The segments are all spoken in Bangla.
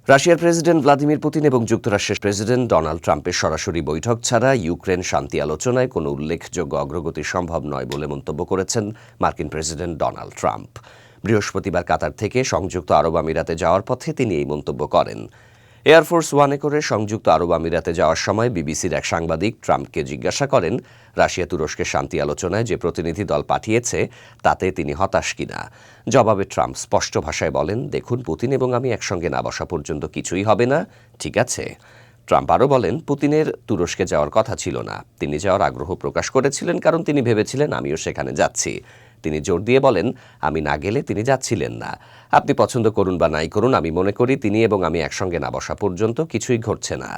রাশিয়ার প্রেসিডেন্ট ভ্লাদিমির পুতিন এবং যুক্তরাষ্ট্রের প্রেসিডেন্ট ডোনাল্ড ট্রাম্পের সরাসরি বৈঠক ছাড়া ইউক্রেন শান্তি আলোচনায় কোনো উল্লেখযোগ্য অগ্রগতি সম্ভব নয় বলে মন্তব্য করেছেন মার্কিন প্রেসিডেন্ট ডোনাল্ড ট্রাম্প। বৃহস্পতিবার কাতার থেকে সংযুক্ত আরব আমিরাতে যাওয়ার পথে তিনি এই মন্তব্য করেন। এয়ারফোর্স ওয়ানে করে সংযুক্ত আরব আমিরাতে যাওয়ার সময় বিবিসির এক সাংবাদিক ট্রাম্পকে জিজ্ঞাসা করেন, রাশিয়া তুরস্কের শান্তি আলোচনায় যে প্রতিনিধি দল পাঠিয়েছে তাতে তিনি হতাশ কিনা। জবাবে ট্রাম্প স্পষ্ট ভাষায় বলেন, দেখুন, পুতিন এবং আমি একসঙ্গে না বসা পর্যন্ত কিছুই হবে না, ঠিক আছে? ট্রাম্প আরও বলেন, পুতিনের তুরস্কে যাওয়ার কথা ছিল না। তিনি যাওয়ার আগ্রহ প্রকাশ করেছিলেন কারণ তিনি ভেবেছিলেন আমিও সেখানে যাচ্ছি। তিনি জোর দিয়ে বলেন, আমি না গেলে তিনি যাচ্ছিলেন না। আপনি পছন্দ করুন বা নাই করুন, আমি মনে করি তিনি এবং আমি একসঙ্গে না বসা পর্যন্ত কিছুই ঘটছে না।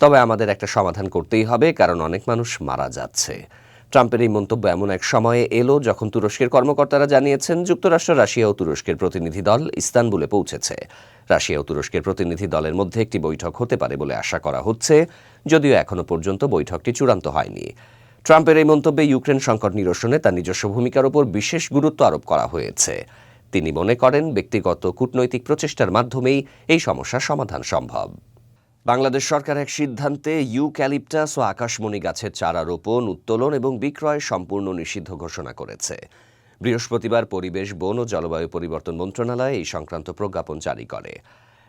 তবে আমাদের একটা সমাধান করতেই হবে, কারণ অনেক মানুষ মারা যাচ্ছে। ট্রাম্পের এই মন্তব্য এমন এক সময়ে এলো যখন তুরস্কের কর্মকর্তারা জানিয়েছেন যুক্তরাষ্ট্র, রাশিয়া ও তুরস্কের প্রতিনিধি দল ইস্তানবুলে পৌঁছেছে। রাশিয়া ও তুরস্কের প্রতিনিধি দলের মধ্যে একটি বৈঠক হতে পারে বলে আশা করা হচ্ছে, যদিও এখনো পর্যন্ত বৈঠকটি চূড়ান্ত হয়নি। ট্রাম্পের এই মন্তব্যে ইউক্রেন সংকট নিরসনে তার নিজস্ব ভূমিকার উপর বিশেষ গুরুত্ব আরোপ করা হয়েছে। তিনি মনে করেন ব্যক্তিগত কূটনৈতিক প্রচেষ্টার মাধ্যমেই এই সমস্যার সমাধান সম্ভব। বাংলাদেশ সরকার এক সিদ্ধান্তে ইউক্যালিপটাস ও আকাশমণি গাছের চারা রোপণ, উত্তোলন এবং বিক্রয় সম্পূর্ণ নিষিদ্ধ ঘোষণা করেছে। বৃহস্পতিবার পরিবেশ, বন ও জলবায়ু পরিবর্তন মন্ত্রণালয় এই সংক্রান্ত প্রজ্ঞাপন জারি করে।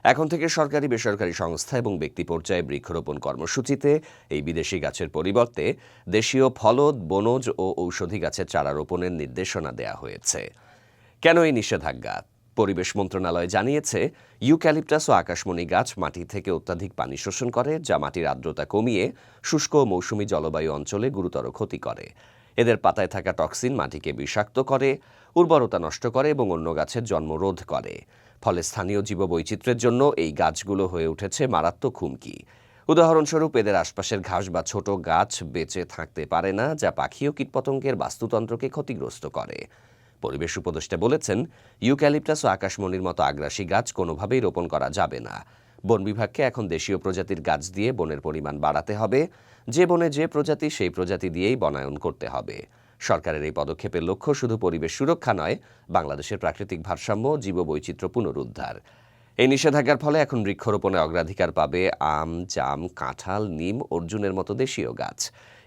এখন থেকে সরকারি, বেসরকারি সংস্থা এবং ব্যক্তি পর্যায়ে বৃক্ষরোপণ কর্মসূচিতে এই বিদেশি গাছের পরিবর্তে দেশীয় ফলদ, বনজ ও ঔষধি গাছের চারা রোপণের নির্দেশনা দেয়া হয়েছে। কেন এই নিষেধাজ্ঞা? পরিবেশ মন্ত্রণালয় জানিয়েছে, ইউক্যালিপটাস ও আকাশমণি গাছ মাটি থেকে অত্যাধিক পানি শোষণ করে, যা মাটির আর্দ্রতা কমিয়ে শুষ্ক ও মৌসুমী জলবায়ু অঞ্চলে গুরুতর ক্ষতি করে। এদের পাতায় থাকা টক্সিন মাটিকে বিষাক্ত করে, উর্বরতা নষ্ট করে এবং অন্য গাছের জন্ম রোধ করে। ফলে স্থানীয় জীববৈচিত্র্যের জন্য এই গাছগুলো হয়ে উঠেছে মারাত্মক হুমকি। উদাহরণস্বরূপ, এদের আশপাশের ঘাস বা ছোট গাছ বেঁচে থাকতে পারে না, যা পাখি ও কীটপতঙ্গের বাস্তুতন্ত্রকে ক্ষতিগ্রস্ত করে। পরিবেশ উপদেষ্টা বলেছেন, ইউক্যালিপটাস ও আকাশমণির মতো আগ্রাসী গাছ কোনোভাবেই রোপণ করা যাবে না। বন বিভাগকে এখন দেশীয় প্রজাতির গাছ দিয়ে বনের পরিমাণ বাড়াতে হবে। যে বনে যে প্রজাতি, সেই প্রজাতি দিয়েই বনায়ন করতে হবে। সরকারের এই পদক্ষেপের লক্ষ্য শুধু পরিবেশ সুরক্ষা নয়, বাংলাদেশের প্রাকৃতিক ভারসাম্য, জীববৈচিত্র্য পুনরুদ্ধার। এই নিষেধাজ্ঞার ফলে এখন বৃক্ষরোপণে অগ্রাধিকার পাবে আম, জাম, কাঁঠাল, নিম, অর্জুনের মতো দেশীয় গাছ।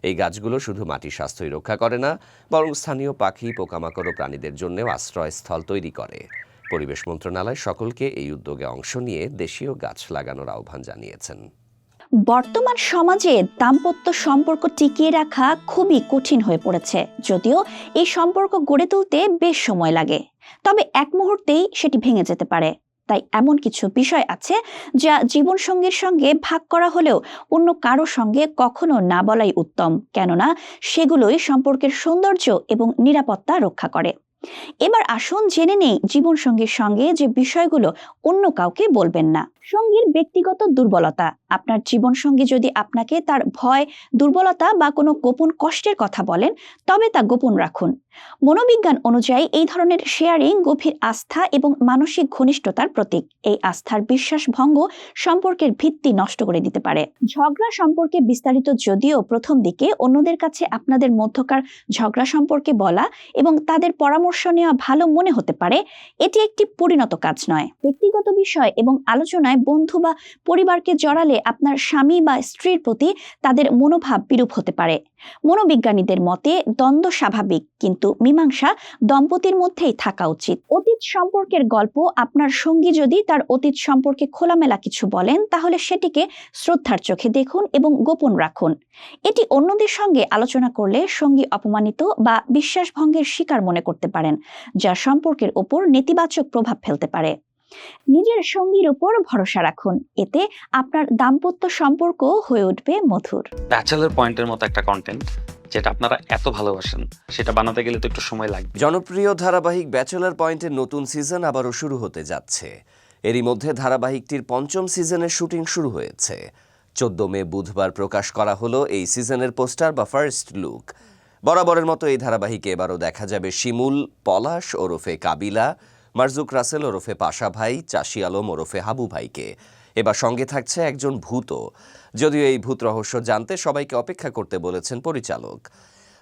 এই গাছগুলো শুধু মাটির স্বাস্থ্যই রক্ষা করে না, বরং স্থানীয় পাখি, পোকামাকড় ও প্রাণীদের জন্যও আশ্রয়স্থল তৈরি করে। পরিবেশ মন্ত্রণালয় সকলকে এই উদ্যোগে অংশ নিয়ে দেশীয় গাছ লাগানোর আহ্বান জানিয়েছেন। বর্তমান সমাজে দাম্পত্য সম্পর্ক টিকিয়ে রাখা খুবই কঠিন হয়ে পড়েছে। যদিও এই সম্পর্ক গড়ে তুলতে বেশ সময় লাগে, তবে এক মুহূর্তেই সেটি ভেঙে যেতে পারে। তাই এমন কিছু বিষয় আছে যা জীবনসঙ্গীর সঙ্গে ভাগ করা হলেও অন্য কারো সঙ্গে কখনো না বলাই উত্তম, কেননা সেগুলোই সম্পর্কের সৌন্দর্য এবং নিরাপত্তা রক্ষা করে। এবার আসুন জেনে নেই জীবনসঙ্গীর সঙ্গে যে বিষয়গুলো অন্য কাউকে বলবেন না। সঙ্গীর ব্যক্তিগত দুর্বলতা। আপনার জীবনসঙ্গী যদি আপনাকে তার ভয়, দুর্বলতা বা কোনো গোপন কষ্টের কথা বলেন, তবে তা গোপন রাখুন। মনোবিজ্ঞান অনুযায়ী এই ধরনের শেয়ারিং গভীর আস্থা এবং মানসিক ঘনিষ্ঠতার প্রতীক। এই আস্থার বিশ্বাস ভঙ্গ সম্পর্কের ভিত্তি নষ্ট করে দিতে পারে। ঝগড়া সম্পর্কে বিস্তারিত যদিও প্রথম দিকে অন্যদের কাছে আপনাদের মধ্যকার ঝগড়া সম্পর্কে বলা এবং তাদের পরামর্শ নেওয়া ভালো মনে হতে পারে, এটি একটি পরিণত কাজ নয়। ব্যক্তিগত বিষয় এবং আলোচনায় বন্ধু বা পরিবারকে জড়ালে আপনার স্বামী বা স্ত্রীর প্রতি তাদের মনোভাব বিরূপ হতে পারে। মনোবিজ্ঞানীদের মতে দ্বন্দ্ব স্বাভাবিক, কিন্তু মীমাংসা দম্পতির মধ্যেই থাকা উচিত। অতীত সম্পর্কের গল্প। আপনার সঙ্গী যদি তার অতীত সম্পর্কে খোলামেলা কিছু বলেন, তাহলে সেটিকে শ্রদ্ধার চোখে দেখুন এবং গোপন রাখুন। এটি অন্যদের সঙ্গে আলোচনা করলে সঙ্গী অপমানিত বা বিশ্বাসভঙ্গের শিকার মনে করতে পারেন, যা সম্পর্কের উপর নেতিবাচক প্রভাব ফেলতে পারে। নিজের সঙ্গীর উপর ভরসা রাখুন, এতে আপনার দাম্পত্য সম্পর্ক হয়ে উঠবে মধুর। ব্যাচেলর পয়েন্টের মতো একটা কন্টেন্ট যেটা আপনারা এত ভালোবাসেন, সেটা বানাতে গেলে তো একটু সময় লাগবে। জনপ্রিয় ধারাবাহিক ব্যাচেলর পয়েন্টের নতুন সিজন আবারও শুরু হতে যাচ্ছে। এরই মধ্যে ধারাবাহিকটির ৫ম সিজনের শুটিং শুরু হয়েছে। ১৪ মে বুধবার প্রকাশ করা হলো এই সিজনের পোস্টার বা ফার্স্ট লুক। বরাবরের মতো এই ধারাবাহিকে এবারও দেখা যাবে শিমুল, পলাশ ওরফে কাবিলা, মারজুক রাসেল ওরফে পাশা ভাই, চাষি আলম ওরফে হাবু ভাইকে। এবার সঙ্গে থাকছে একজন ভূত। যদিও এই ভূত রহস্য জানতে সবাইকে অপেক্ষা করতে বলেছেন পরিচালক।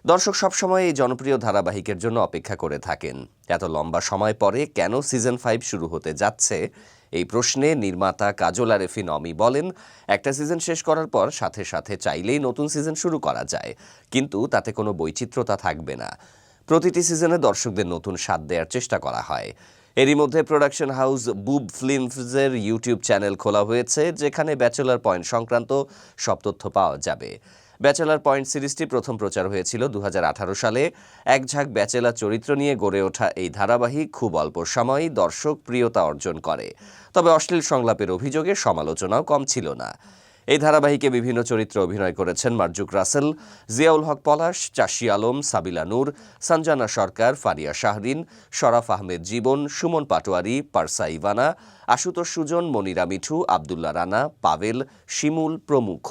দর্শক সবসময় এই জনপ্রিয় ধারাবাহিকের জন্য অপেক্ষা করে থাকেন। এত লম্বা সময় পরে কেন সিজন 5 শুরু হতে যাচ্ছে, এই প্রশ্নে নির্মাতা কাজল আরেফিন অমি বলেন, একটা সিজন শেষ করার পর সাথে সাথে চাইলেই নতুন সিজন শুরু করা যায়, কিন্তু তাতে কোনো বৈচিত্র্যতা থাকবে না। প্রতিটি সিজনে দর্শকদের নতুন স্বাদ দেওয়ার চেষ্টা করা হয়। এরই মধ্যে প্রোডাকশন হাউস বুব ফিল্মসের ইউটিউব চ্যানেল খোলা হয়েছে, যেখানে ব্যাচেলর পয়েন্ট সংক্রান্ত সব তথ্য পাওয়া যাবে। ব্যাচেলর পয়েন্ট সিরিজটি প্রথম প্রচার হয়েছিল 2018 সালে। এক ঝাঁক ব্যাচেলর চরিত্র নিয়ে গড়ে ওঠা এই ধারাবাহিক খুব অল্প সময়ই দর্শক প্রিয়তা অর্জন করে। তবে অশ্লীল সংলাপের অভিযোগে সমালোচনাও কম ছিল না। এই ধারাবাহিকে বিভিন্ন চরিত্রে অভিনয় করেছেন মারজুক রাসেল, জিয়াউল হক পলাশ, চাষী আলম, সাবিলা নূর, সঞ্জানা সরকার, ফারিয়া শাহরিন, শরাফ আহমেদ জীবন, সুমন পাটোয়ারি, পারসা ইভানা, আশুতোষ সুজন, মনিরা মিঠু, আবদুল্লাহ রানা, পাভেল, শিমুল প্রমুখ।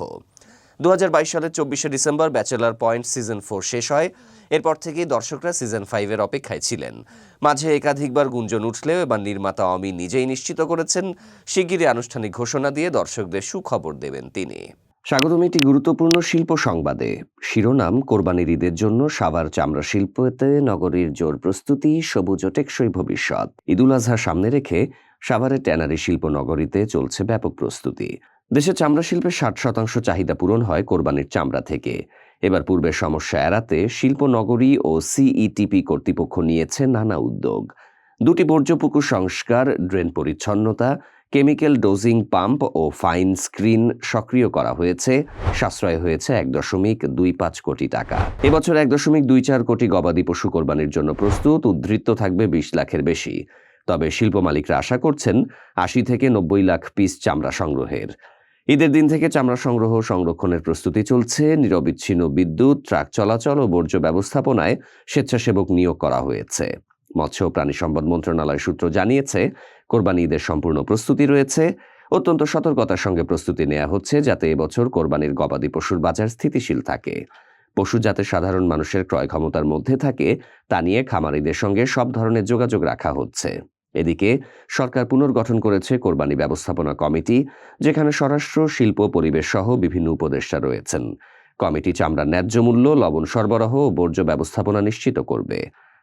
2022 সালের 24শে ডিসেম্বর ব্যাচেলর পয়েন্ট সিজন 4 শেষ হয়। এরপর থেকেই দর্শকরা সিজন 5-এর অপেক্ষায় ছিলেন। মাঝে একাধিকবার গুঞ্জন উঠলেও এবার নির্মাতা অমি নিজেই নিশ্চিত করেছেন, শিগগিরই আনুষ্ঠানিক ঘোষণা দিয়ে দর্শকদের সুখবর দেবেন তিনি। স্বাগতম একটি গুরুত্বপূর্ণ শিল্প সংবাদে। শিরোনাম, কোরবানির ঈদের জন্য সাভার চামড়া শিল্পতে নগরীর জোর প্রস্তুতি, সবুজ ও টেকসই ভবিষ্যৎ। ঈদুল আজহা সামনে রেখে সাভারের ট্যানারি শিল্প নগরীতে চলছে ব্যাপক প্রস্তুতি। দেশের চামড়া শিল্পের 60% চাহিদা পূরণ হয় কোরবানির চামড়া থেকে। এবার পূর্বের সমস্যা এড়াতে শিল্পনগরী ও সিইটিপি কর্তৃপক্ষ নিয়েছে নানা উদ্যোগ। 2টি বর্জ্য পুকুর সংস্কার, ড্রেন পরিচ্ছন্নতা, কেমিক্যাল ডোজিং পাম্প ও ফাইন স্ক্রিন সক্রিয় করা হয়েছে। সাশ্রয় হয়েছে 1.25 কোটি টাকা। এবছর 1.24 কোটি গবাদি পশু কোরবানির জন্য প্রস্তুত। উদ্ধৃত্ত থাকবে 20 লাখের বেশি। তবে শিল্প মালিকরা আশা করছেন 80 থেকে 90 লাখ পিস চামড়া সংগ্রহের। ঈদের দিন থেকে চামড়া সংগ্রহ সংরক্ষণের প্রস্তুতি চলছে। নিরবিচ্ছিন্ন বিদ্যুৎ, ট্রাক চলাচল ও বর্জ্য ব্যবস্থাপনায় স্বেচ্ছাসেবক নিয়োগ করা হয়েছে। মৎস্য ও প্রাণী সম্পদ মন্ত্রণালয় সূত্র জানিয়েছে, কোরবানি ঈদের সম্পূর্ণ প্রস্তুতি রয়েছে। অত্যন্ত সতর্কতার সঙ্গে প্রস্তুতি নেওয়া হচ্ছে, যাতে এবছর কোরবানির গবাদি পশুর বাজার স্থিতিশীল থাকে। পশু যাতে সাধারণ মানুষের ক্রয় ক্ষমতার মধ্যে থাকে, তা নিয়ে খামারিদের সঙ্গে সব ধরনের যোগাযোগ রাখা হচ্ছে। এদিকে সরকার পুনর্গঠন করেছে কোরবানি ব্যবস্থাপনা কমিটি, যেখানে স্বরাষ্ট্র, শিল্প, পরিবেশ সহ বিভিন্ন উপদেষ্টা রয়েছেন। কমিটি চামড়ার ন্যায্য মূল্য, লবণ সরবরাহ ও বর্জ্য ব্যবস্থাপনা নিশ্চিত করবে।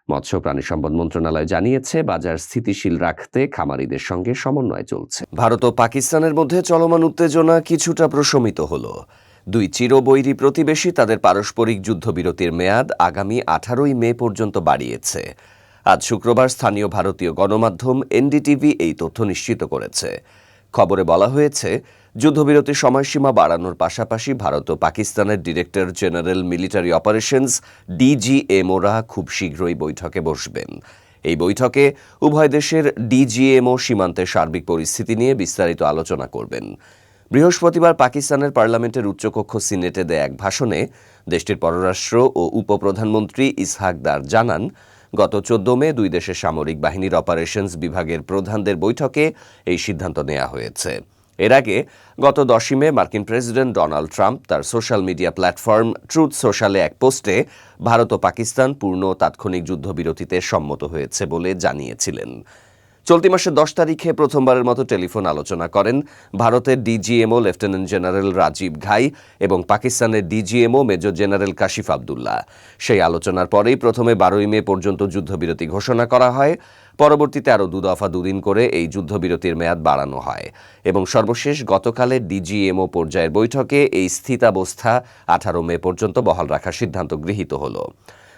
মৎস্য প্রাণী সম্পদ মন্ত্রণালয় জানিয়েছে, বাজার স্থিতিশীল রাখতে খামারিদের সঙ্গে সমন্বয় চলছে। ভারত ও পাকিস্তানের মধ্যে চলমান উত্তেজনা কিছুটা প্রশমিত হলো। দুই চিরবৈরী প্রতিবেশী তাদের পারস্পরিক যুদ্ধবিরতির মেয়াদ আগামী 18 মে পর্যন্ত বাড়িয়েছে। আজ শুক্রবার স্থানীয় ভারতীয় গণমাধ্যম এনডিটিভি এই তথ্য নিশ্চিত করেছে। খবরে বলা হয়েছে, যুদ্ধবিরতির সময়সীমা বাড়ানোর পাশাপাশি ভারত ও পাকিস্তানের ডিরেক্টর জেনারেল মিলিটারি অপারেশনস ডিজিএমওরা খুব শীঘ্রই বৈঠকে বসবেন। এই বৈঠকে উভয় দেশের ডিজিএমও সীমান্তের সার্বিক পরিস্থিতি নিয়ে বিস্তারিত আলোচনা করবেন। বৃহস্পতিবার পাকিস্তানের পার্লামেন্টের উচ্চকক্ষ সিনেটে দেয়া এক ভাষণে দেশটির পররাষ্ট্র ও উপপ্রধানমন্ত্রী ইসহাক দার জানান, গত 14 মে দুই দেশের সামরিক বাহিনীর অপারেশনস বিভাগের প্রধানদের বৈঠকে এই সিদ্ধান্ত নেওয়া হয়েছে। এর আগে গত 10 মে মার্কিন প্রেসিডেন্ট ডোনাল্ড ট্রাম্প তার সোশ্যাল মিডিয়া প্ল্যাটফর্ম ট্রুথ সোশ্যালে এক পোস্টে ভারত ও পাকিস্তান পূর্ণ তাৎক্ষণিক যুদ্ধবিরতিতে সম্মত হয়েছে বলে জানিয়েছিলেন। চলতি মাসের 10 তারিখে প্রথমবারের মতো টেলিফোন আলোচনা করেন ভারতের ডিজিএমও লেফটেন্যান্ট জেনারেল রাজীব ঘাই এবং পাকিস্তানের DGMO major general Kashif Abdullah. সেই আলোচনার পরেই প্রথমে 12 মে পর্যন্ত যুদ্ধবিরতি ঘোষণা করা হয়। পরবর্তীতে আরও 2 দফা 2 দিন করে এই যুদ্ধবিরতির মেয়াদ বাড়ানো হয় এবং সর্বশেষ গতকালের ডিজিএমও পর্যায়ের বৈঠকে এই স্থিতাবস্থা 18 মে পর্যন্ত বহাল রাখার সিদ্ধান্ত গৃহীত হলো।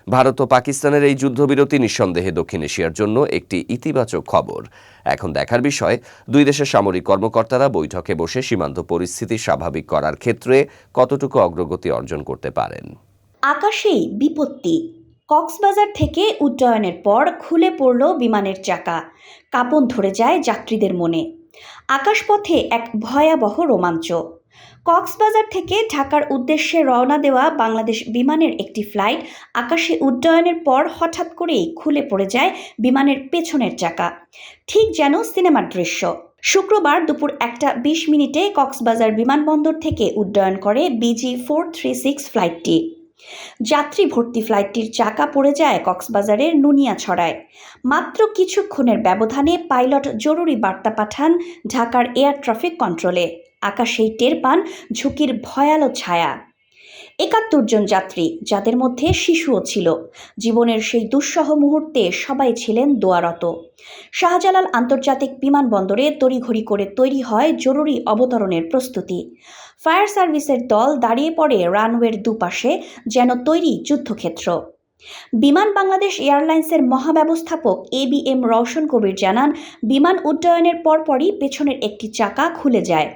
ভারত ও পাকিস্তানের এই যুদ্ধবিরতি নিঃসন্দেহে দক্ষিণ এশিয়ার জন্য একটি ইতিবাচক খবর। এখন দেখার বিষয়, দুই দেশের সামরিক কর্মকর্তারা বৈঠকে বসে সীমান্ত পরিস্থিতি স্বাভাবিক করার ক্ষেত্রে কতটুকু অগ্রগতি অর্জন করতে পারেন। আকাশেই বিপত্তি। কক্সবাজার থেকে উড্ডয়নের পর খুলে পড়ল বিমানের চাকা। কাঁপন ধরে যায় যাত্রীদের মনে। আকাশপথে এক ভয়াবহ রোমাঞ্চ। কক্সবাজার থেকে ঢাকার উদ্দেশ্যে রওনা দেওয়া বাংলাদেশ বিমানের একটি ফ্লাইট আকাশে উড্ডয়নের পর হঠাৎ করেই খুলে পড়ে যায় বিমানের পেছনের চাকা, ঠিক যেন সিনেমার দৃশ্য। শুক্রবার দুপুর 1:20 কক্সবাজার বিমানবন্দর থেকে উড্ডয়ন করে BG436 ফ্লাইটটি। যাত্রী ভর্তি ফ্লাইটটির চাকা পড়ে যায় কক্সবাজারের নুনিয়াছড়ায়। মাত্র কিছুক্ষণের ব্যবধানে পাইলট জরুরি বার্তা পাঠান ঢাকার এয়ার ট্রাফিক কন্ট্রোলে। আকাশেই টের পান ঝুঁকির ভয়ালো ছায়া। ৭১ জন যাত্রী, যাদের মধ্যে শিশুও ছিল। জীবনের সেই দুঃসহ মুহূর্তে সবাই ছিলেন দোয়ারত। শাহজালাল আন্তর্জাতিক বিমানবন্দরে তড়িঘড়ি করে তৈরি হয় জরুরি অবতরণের প্রস্তুতি। ফায়ার সার্ভিসের দল দাঁড়িয়ে পড়ে রানওয়ের দুপাশে, যেন তৈরি যুদ্ধক্ষেত্র। বিমান বাংলাদেশ এয়ারলাইন্সের মহাব্যবস্থাপক ABM রওশন কবির জানান, বিমান উড্ডয়নের পরপরই পেছনের একটি চাকা খুলে যায়।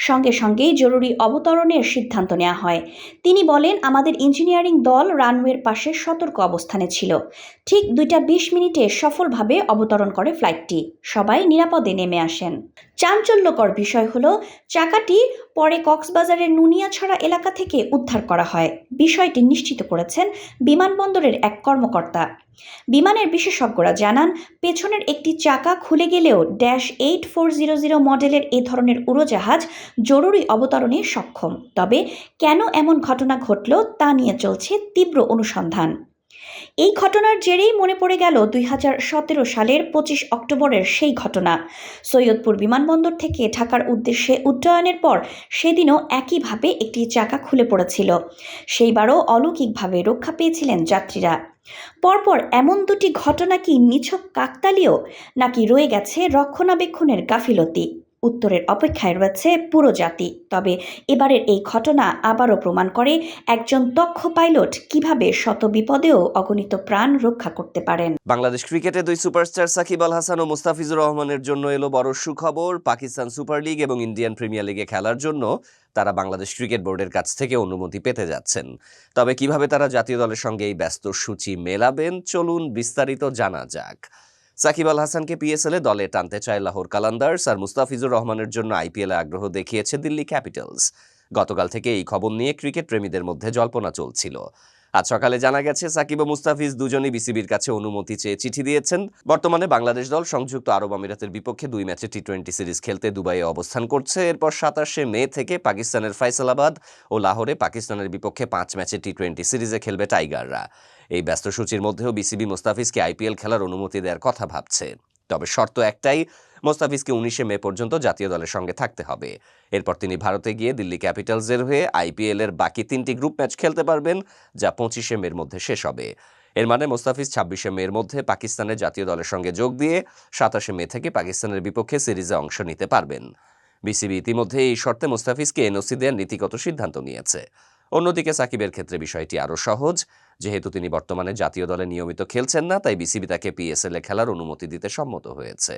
সঙ্গে সঙ্গেই জরুরি অবতরণের সিদ্ধান্ত নেওয়া হয়। তিনি বলেন, আমাদের ইঞ্জিনিয়ারিং দল রানওয়ের পাশে সতর্ক অবস্থানে ছিল। ঠিক 2:20 মিনিটে সফলভাবে অবতরণ করে ফ্লাইটটি। সবাই নিরাপদে নেমে আসেন। চাঞ্চল্যকর বিষয় হলো, চাকাটি পরে কক্সবাজারের নুনিয়াছড়া এলাকা থেকে উদ্ধার করা হয়। বিষয়টি নিশ্চিত করেছেন বিমানবন্দরের এক কর্মকর্তা। বিমানের বিশেষজ্ঞরা জানান, পেছনের একটি চাকা খুলে গেলেও -8400 মডেলের এ ধরনের উড়োজাহাজ জরুরি অবতরণে সক্ষম। তবে কেন এমন ঘটনা ঘটল তা নিয়ে চলছে তীব্র অনুসন্ধান। এই ঘটনার জেরেই মনে পড়ে গেল 2017 সালের 25 অক্টোবরের সেই ঘটনা। সৈয়দপুর বিমানবন্দর থেকে ঢাকার উদ্দেশ্যে উড্ডয়নের পর সেদিনও একইভাবে একটি চাকা খুলে পড়েছিল। সেইবারও অলৌকিকভাবে রক্ষা পেয়েছিলেন যাত্রীরা। পরপর এমন দুটি ঘটনা কি নিছক কাকতালীয়, নাকি রয়ে গেছে রক্ষণাবেক্ষণের গাফিলতি? উত্তরের অপেক্ষায় রয়েছে পুরো জাতি। তবে এবারের এই ঘটনা আবারও প্রমাণ করে, একজন দক্ষ পাইলট কিভাবে শত বিপদেও অগণিত প্রাণ রক্ষা করতে পারেন। বাংলাদেশ ক্রিকেটে দুই সুপারস্টার সাকিব আল হাসান ও মুস্তাফিজুর রহমানের জন্য এলো বড় সুখবর। পাকিস্তান সুপার লিগ এবং ইন্ডিয়ান প্রিমিয়ার লিগে খেলার জন্য তারা বাংলাদেশ ক্রিকেট বোর্ডের কাছ থেকে অনুমতি পেতে যাচ্ছেন। তবে কিভাবে তারা জাতীয় দলের সঙ্গে এই ব্যস্ত সূচি মেলাবেন, চলুন বিস্তারিত জানা যাক। সাকিব আল হাসানকে পিএসএলে দলে টানতে চায় লাহোর কালান্দার্স, আর মুস্তাফিজুর রহমানের জন্য আইপিএলে আগ্রহ দেখিয়েছে দিল্লি ক্যাপিটালস। গতকাল থেকে এই খবর নিয়ে ক্রিকেট প্রেমীদের মধ্যে জল্পনা চলছিল। আজ সকালে জানা গেছে, সাকিব ও মুস্তাফিজ দুজনই বিসিবির কাছে অনুমতি চেয়ে চিঠি দিয়েছেন। বর্তমানে বাংলাদেশ দল সংযুক্ত আরব আমিরাতের বিপক্ষে 2 ম্যাচে টি-20 সিরিজ খেলতে দুবাইয়ে অবস্থান করছে। এরপর 27শে মে থেকে পাকিস্তানের ফয়সালাবাদ ও লাহোরে পাকিস্তানের বিপক্ষে 5 ম্যাচে টি-20 সিরিজে খেলবে টাইগাররা। এই ব্যস্ত সূচির মধ্যেও বিসিবি মুস্তাফিজকে আইপিএল খেলার অনুমতি দেওয়ার কথা ভাবছে। তবে শর্ত একটাই, মুস্তাফিজকে 19শে মে পর্যন্ত জাতীয় দলের সঙ্গে থাকতে হবে। এরপর তিনি ভারতে গিয়ে দিল্লি ক্যাপিটালসের হয়ে আইপিএল এর বাকি 3টি গ্রুপ ম্যাচ খেলতে পারবেন, যা 25শে মের মধ্যে শেষ হবে। এর মানে মুস্তাফিজ 26শে মের মধ্যে পাকিস্তানের জাতীয় দলের সঙ্গে যোগ দিয়ে 27শে মে থেকে পাকিস্তানের বিপক্ষে সিরিজে অংশ নিতে পারবেন। বিসিবি ইতিমধ্যে এই শর্তে মুস্তাফিজকে এনওসি দেওয়ার নীতিগত সিদ্ধান্ত নিয়েছে। অন্যদিকে সাকিবের ক্ষেত্রে বিষয়টি আরও সহজ। যেহেতু তিনি বর্তমানে জাতীয় দলে নিয়মিত খেলছেন না, তাই বিসিবি তাকে পিএসএল এ খেলার অনুমতি দিতে সম্মত হয়েছে।